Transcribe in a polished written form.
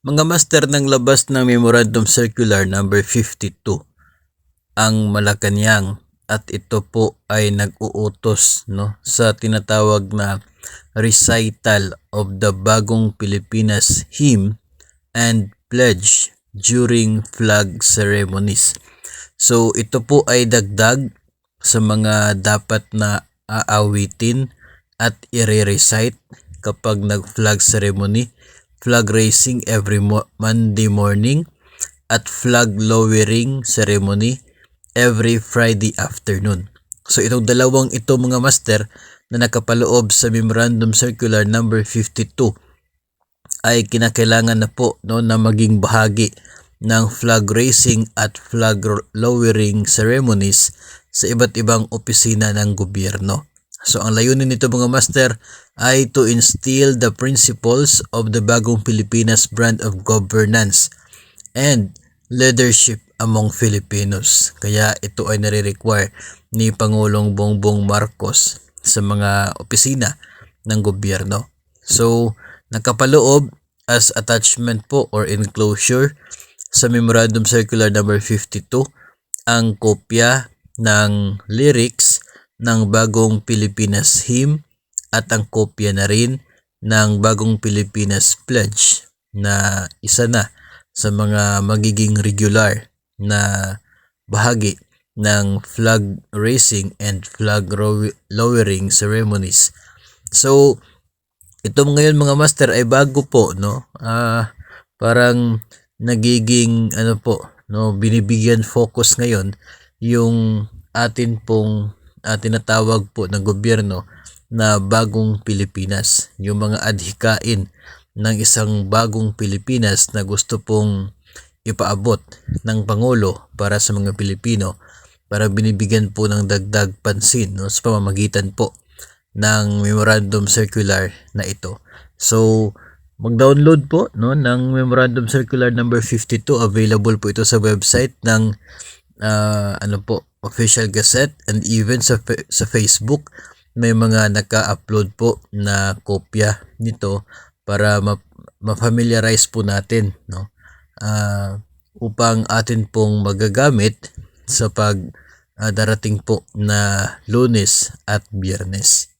Mga master, ng labas ng Memorandum Circular number 52 ang Malacanang, at ito po ay nag-uutos sa tinatawag na recital of the Bagong Pilipinas Hymn and Pledge during flag ceremonies. So ito po ay dagdag sa mga dapat na aawitin at i-recite kapag nag-flag ceremony, flag raising every Monday morning, at flag lowering ceremony every Friday afternoon. So itong dalawang ito mga master na nakapaloob sa Memorandum Circular number 52 ay kinakailangan na po na maging bahagi ng flag raising at flag lowering ceremonies sa iba't ibang opisina ng gobyerno. So ang layunin nito mga master ay to instill the principles of the Bagong Pilipinas brand of governance and leadership among Filipinos. Kaya ito ay nare-require ni Pangulong Bongbong Marcos sa mga opisina ng gobyerno. So nakapaloob as attachment po or enclosure sa Memorandum Circular number 52 ang kopya ng lyrics ng Bagong Pilipinas Hymn at ang kopya na rin ng Bagong Pilipinas Pledge na isa na sa mga magiging regular na bahagi ng flag raising and flag lowering ceremonies. So ito ngayon mga master ay bago po parang nagiging binibigyan focus ngayon yung atin pong tinatawag po ng gobyerno na Bagong Pilipinas, yung mga adhikain ng isang bagong Pilipinas na gusto pong ipaabot ng Pangulo para sa mga Pilipino, para binibigyan po ng dagdag pansin sa pamamagitan po ng Memorandum Circular na ito. So mag-download po ng Memorandum Circular number 52. Available po ito sa website ng Official Gazette, and even sa Facebook may mga naka-upload po na kopya nito para ma-familiarize po natin upang atin pong magagamit sa darating po na Lunes at Biyernes.